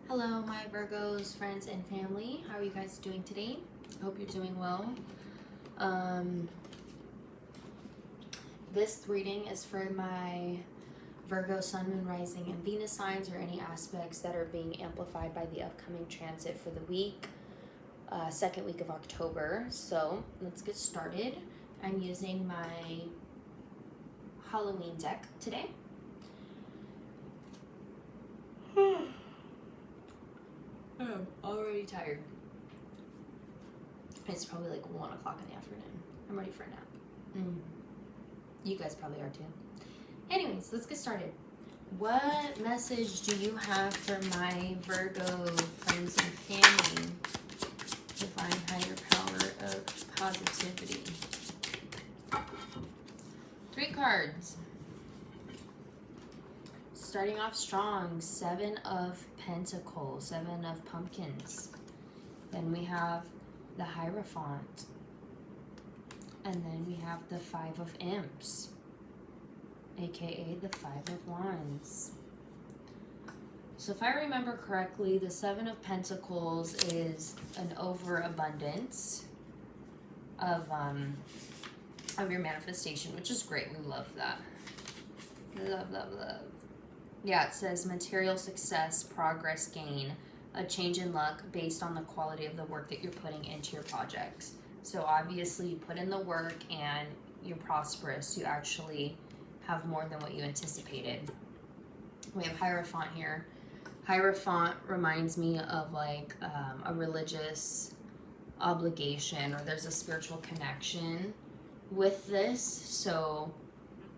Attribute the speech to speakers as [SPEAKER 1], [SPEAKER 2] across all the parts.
[SPEAKER 1] Hello, my Virgos, friends, and family. How are you guys doing today? I hope you're doing well. This reading is for my Virgo, Sun, Moon, Rising, and Venus signs, or any aspects that are being amplified by the upcoming transit for the week, second week of October. So let's get started. I'm using my Halloween deck today. I'm already tired. It's probably like 1 o'clock in the afternoon. I'm ready for a nap. You guys probably are too. Anyways, let's get started. What message do you have for my Virgo friends and family? Divine higher power of positivity. 3 cards. Starting off strong, 7 of Pentacles, 7 of Pumpkins. Then we have the Hierophant. And then we have the 5 of Imps, aka the 5 of Wands. So if I remember correctly, the 7 of Pentacles is an overabundance of your manifestation, which is great. We love that. Love, love, love. Yeah, it says material success, progress, gain, a change in luck based on the quality of the work that you're putting into your projects. So obviously you put in the work and you're prosperous. You actually have more than what you anticipated. We have Hierophant here. Hierophant reminds me of like a religious obligation, or there's a spiritual connection with this. So,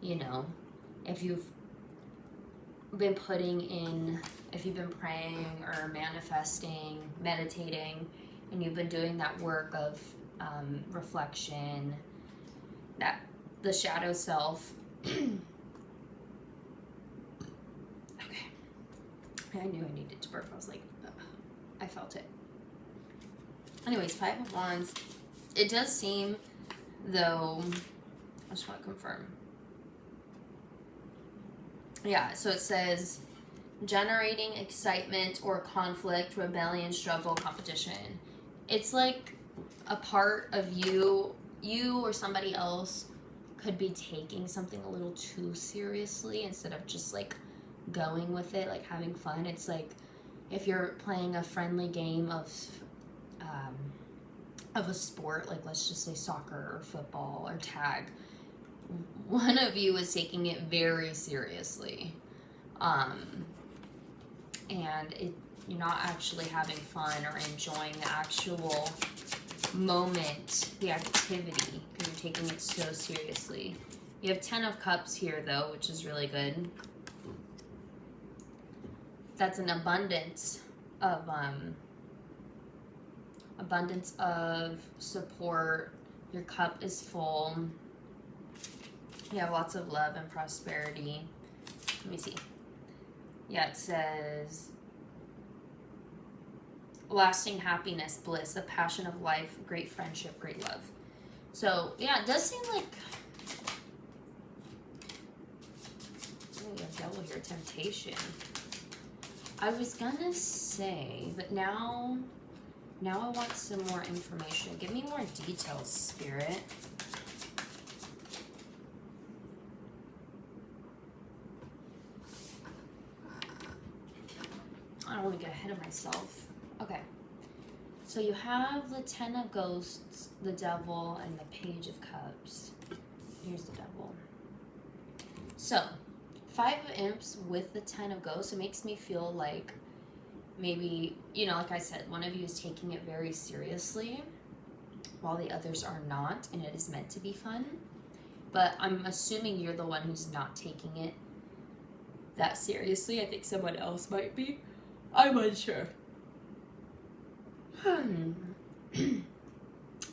[SPEAKER 1] you know, if you've been if you've been praying or manifesting, meditating, and you've been doing that work of reflection, that the shadow self. Okay, I knew I needed to burp. I was like, ugh. I felt it. Anyways, 5 of Wands. It does seem, though, I just want to confirm. Yeah, so it says generating excitement or conflict, rebellion, struggle, competition. It's like a part of you or somebody else could be taking something a little too seriously instead of just like going with it, like having fun. It's like if you're playing a friendly game of a sport, like let's just say soccer or football or tag, one of you is taking it very seriously, and you're not actually having fun or enjoying the actual moment, the activity, because you're taking it so seriously. You have 10 of Cups here, though, which is really good. That's an abundance of support. Your cup is full. You have lots of love and prosperity. Let me see. Yeah, it says lasting happiness, bliss, a passion of life, great friendship, great love. So, yeah, it does seem like... Oh, we have devil here, temptation. I was gonna say, but now I want some more information. Give me more details, Spirit. I don't want to get ahead of myself. Okay. So you have the 10 of Ghosts, the Devil, and the Page of Cups. Here's the Devil. So, 5 of Imps with the 10 of Ghosts, it makes me feel like maybe, you know, like I said, one of you is taking it very seriously while the others are not, and it is meant to be fun. But I'm assuming you're the one who's not taking it that seriously. I think someone else might be. I'm unsure.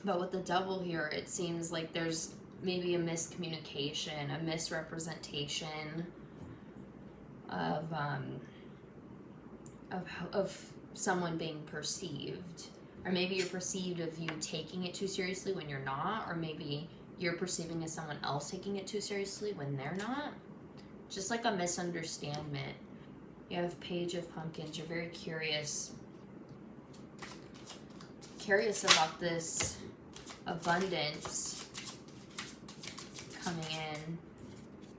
[SPEAKER 1] But with the Devil here, it seems like there's maybe a miscommunication, a misrepresentation of someone being perceived. Or maybe you're perceived of you taking it too seriously when you're not, or maybe you're perceiving as someone else taking it too seriously when they're not. Just like a misunderstanding. You have Page of Pumpkins. You're very curious. Curious about this abundance coming in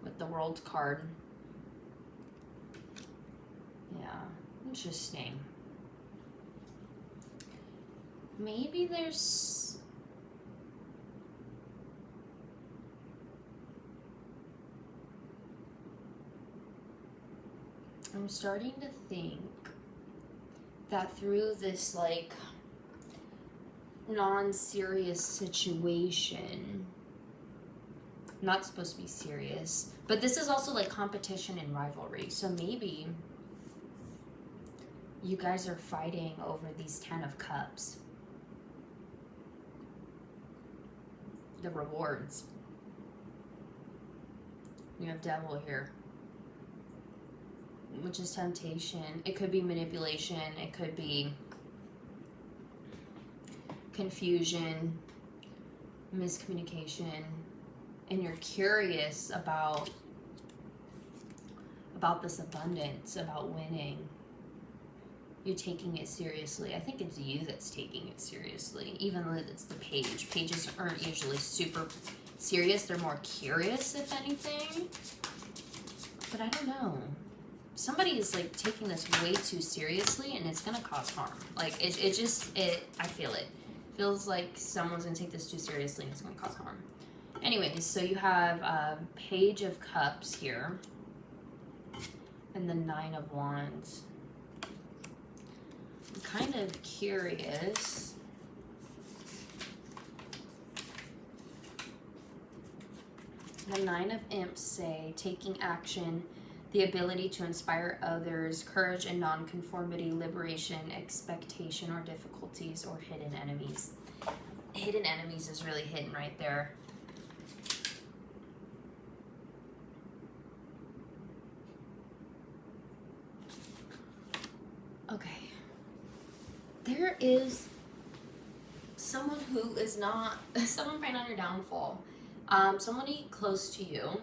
[SPEAKER 1] with the World card. Yeah, interesting. Maybe there's... I'm starting to think that through this, like, non-serious situation, not supposed to be serious, but this is also like competition and rivalry, so maybe you guys are fighting over these 10 of Cups, the rewards. You have Devil here, which is temptation. It could be manipulation, it could be confusion, miscommunication, and you're curious about this abundance, about winning. You're taking it seriously. I think it's you that's taking it seriously, even though it's the Page. Pages aren't usually super serious. They're more curious, if anything. But I don't know. Somebody is like taking this way too seriously, and it's gonna cause harm. Like I feel it. Feels like someone's gonna take this too seriously, and it's gonna cause harm. Anyways, so you have Page of Cups here, and the 9 of Wands. I'm kind of curious. The 9 of Imps say taking action, the ability to inspire others, courage and nonconformity, liberation, expectation or difficulties, or hidden enemies. Hidden enemies is really hidden right there. Okay. There is someone who is not, someone praying on your downfall. Somebody close to you.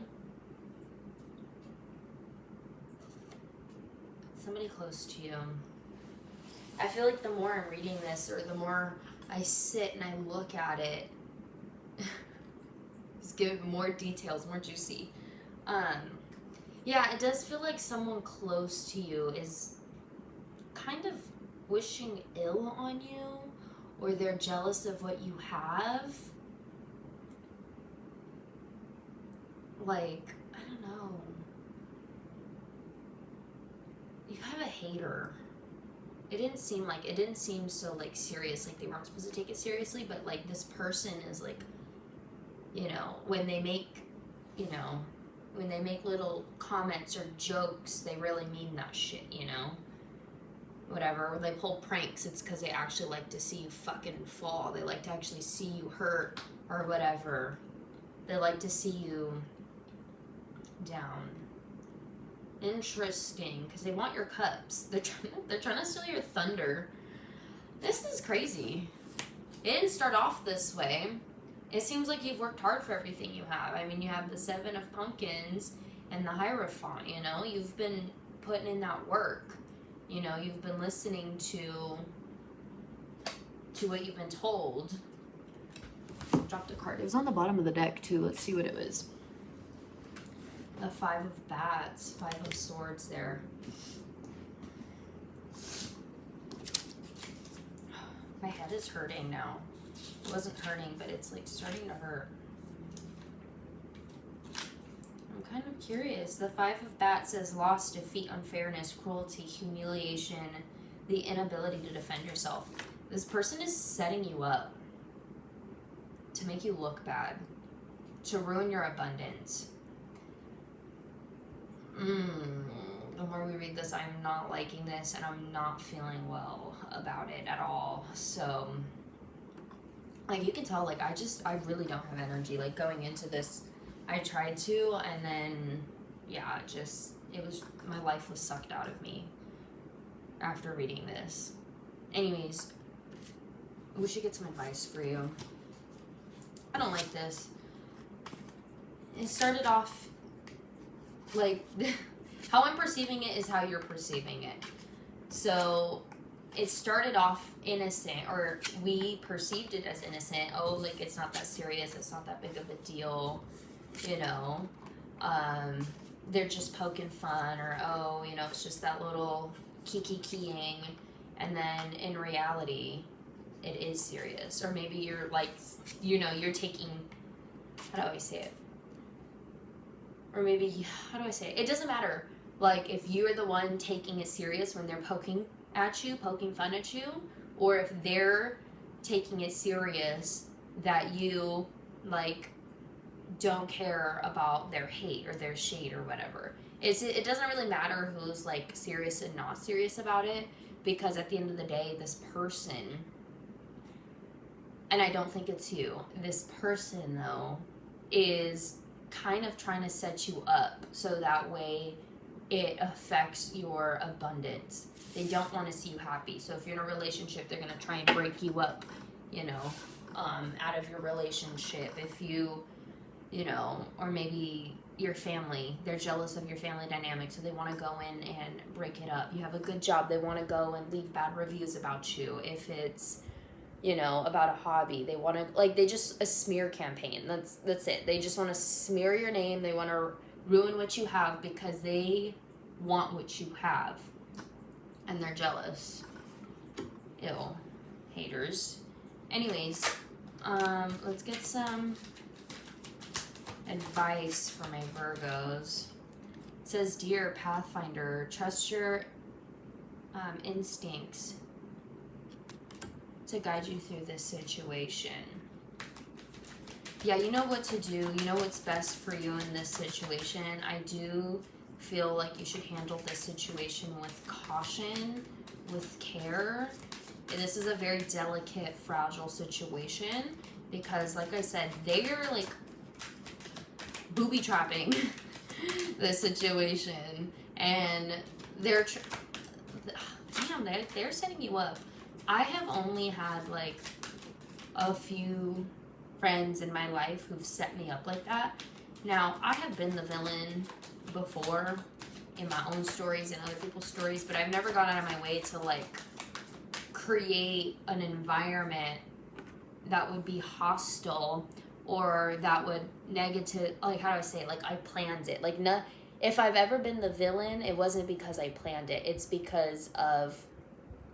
[SPEAKER 1] Somebody close to you. I feel like the more I'm reading this, or the more I sit and I look at it, just give it more details, more juicy. Yeah, it does feel like someone close to you is kind of wishing ill on you, or they're jealous of what you have. Like, I don't know. You have a hater. It didn't seem so like serious, like they weren't supposed to take it seriously, but like this person is like, you know, when they make little comments or jokes, they really mean that shit, you know? Whatever. Or they pull pranks, it's because they actually like to see you fucking fall. They like to actually see you hurt or whatever. They like to see you down. Interesting, because they want your cups. They're trying to steal your thunder. This is crazy. It didn't start off this way. It seems like you've worked hard for everything you have. I mean, you have the 7 of Pumpkins and the Hierophant, you know? You've been putting in that work. You know, you've been listening to what you've been told. Dropped a card. It was on the bottom of the deck, too. Let's see what it was. The 5 of Bats, 5 of Swords there. My head is hurting now. It wasn't hurting, but it's like starting to hurt. I'm kind of curious. The 5 of Bats says loss, defeat, unfairness, cruelty, humiliation, the inability to defend yourself. This person is setting you up to make you look bad, to ruin your abundance. The more we read this, I'm not liking this, and I'm not feeling well about it at all. So, like, you can tell, like, I really don't have energy. Like, going into this, I tried to, and then, yeah, my life was sucked out of me after reading this. Anyways, we should get some advice for you. I don't like this. It started off like How I'm perceiving it is how you're perceiving it. So it started off innocent, or we perceived it as innocent. Oh, like, it's not that serious, it's not that big of a deal, you know. They're just poking fun, or oh, you know, it's just that little keying. And then in reality, it is serious. Or maybe you're like, you know, you're taking, how do I say it? Or maybe, how do I say it? It doesn't matter. Like, if you're the one taking it serious when they're poking at you, poking fun at you, or if they're taking it serious that you, like, don't care about their hate or their shade or whatever. It doesn't really matter who's, like, serious and not serious about it, because at the end of the day, this person, and I don't think it's you, this person, though, is kind of trying to set you up so that way it affects your abundance. They don't want to see you happy. So if you're in a relationship, they're going to try and break you up, you know, out of your relationship. If you know, or maybe your family, they're jealous of your family dynamic, so they want to go in and break it up. You have a good job, they want to go and leave bad reviews about you. If it's, you know, about a hobby, they want to, like, they just, a smear campaign. That's it. They just want to smear your name. They want to ruin what you have because they want what you have. And they're jealous. Ew. Haters. Anyways, let's get some advice for my Virgos. It says, Dear Pathfinder, trust your instincts to guide you through this situation. Yeah, you know what to do. You know what's best for you in this situation. I do feel like you should handle this situation with caution, with care. This is a very delicate, fragile situation because, like I said, they're like booby trapping this situation, and they're they're setting you up. I have only had like a few friends in my life who've set me up like that. Now, I have been the villain before in my own stories and other people's stories, but I've never gone out of my way to like create an environment that would be hostile or that would negative, like, how do I say it? Like, I planned it. Like, no, if I've ever been the villain, it wasn't because I planned it. It's because of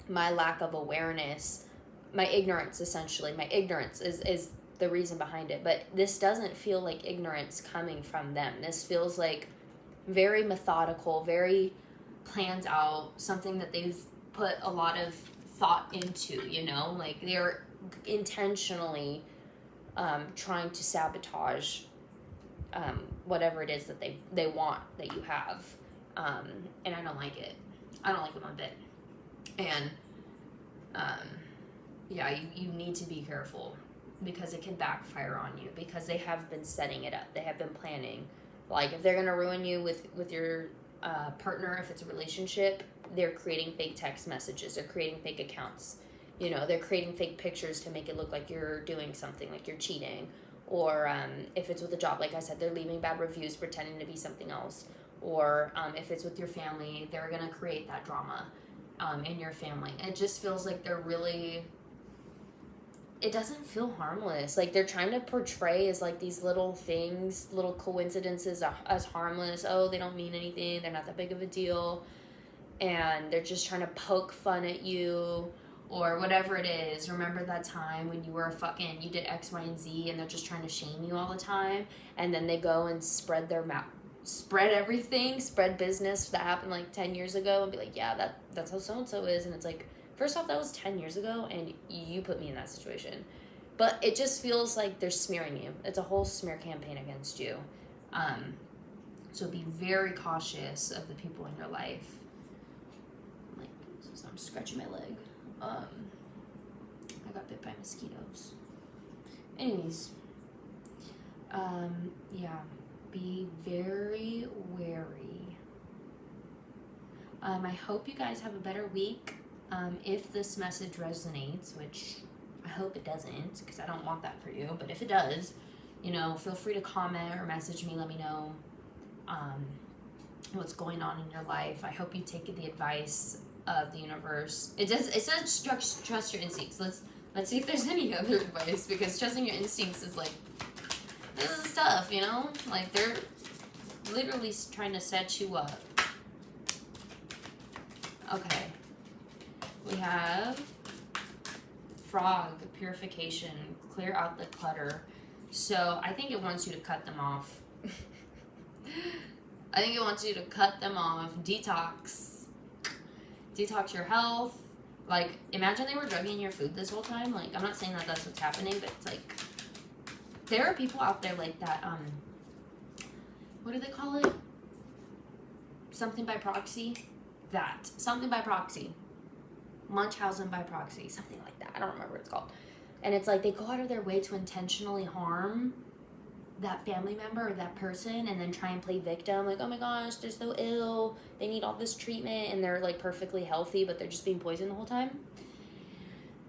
[SPEAKER 1] my lack of awareness, my ignorance, essentially. My ignorance is the reason behind it. But this doesn't feel like ignorance coming from them. This feels like very methodical, very planned out, something that they've put a lot of thought into, you know? Like, they're intentionally trying to sabotage whatever it is that they want that you have. And I don't like it. I don't like it one bit. And yeah, you need to be careful because it can backfire on you because they have been setting it up. They have been planning. Like, if they're going to ruin you with your partner, if it's a relationship, they're creating fake text messages. They're creating fake accounts. You know, they're creating fake pictures to make it look like you're doing something, like you're cheating. Or if it's with a job, like I said, they're leaving bad reviews, pretending to be something else. Or if it's with your family, they're going to create that drama in your family. It just feels like they're really... It doesn't feel harmless. Like, they're trying to portray as, like, these little things, little coincidences as harmless. Oh, they don't mean anything. They're not that big of a deal. And they're just trying to poke fun at you or whatever it is. Remember that time when you were you did X, Y, and Z, and they're just trying to shame you all the time? And then they go and spread their mouth, spread everything, spread business that happened, like, 10 years ago and be like, yeah, that's how so-and-so is. And it's like, first off, that was 10 years ago, and you put me in that situation. But it just feels like they're smearing you. It's a whole smear campaign against you. So be very cautious of the people in your life. Like, so I'm scratching my leg. I got bit by mosquitoes. Anyways, yeah, be very wary. I hope you guys have a better week. If this message resonates, which I hope it doesn't, because I don't want that for you, but if it does, you know, feel free to comment or message me, let me know. what's going on in your life. I hope you take the advice of the universe. It says trust your instincts. Let's see if there's any other advice, because trusting your instincts is like, this is stuff, you know? Like, they're literally trying to set you up. Okay. We have frog, purification, clear out the clutter. So I think it wants you to cut them off. I think it wants you to cut them off. Detox your health. Like, imagine they were drugging your food this whole time. Like, I'm not saying that that's what's happening, but it's like, there are people out there like that, what do they call it? Something by proxy? That. Something by proxy. Munchausen by proxy. Something like that. I don't remember what it's called. And it's like, they go out of their way to intentionally harm that family member or that person, and then try and play victim. Like, oh my gosh, they're so ill. They need all this treatment, and they're like perfectly healthy, but they're just being poisoned the whole time.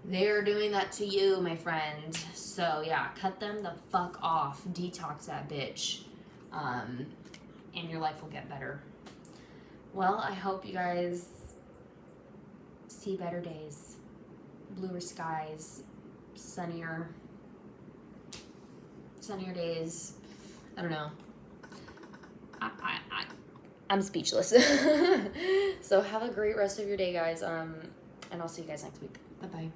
[SPEAKER 1] They're doing that to you, my friend. So yeah, cut them the fuck off. Detox that bitch. And your life will get better. Well, I hope you guys see better days. Bluer skies. Sunnier days. I don't know. I'm speechless. So have a great rest of your day, guys. And I'll see you guys next week. Bye-bye.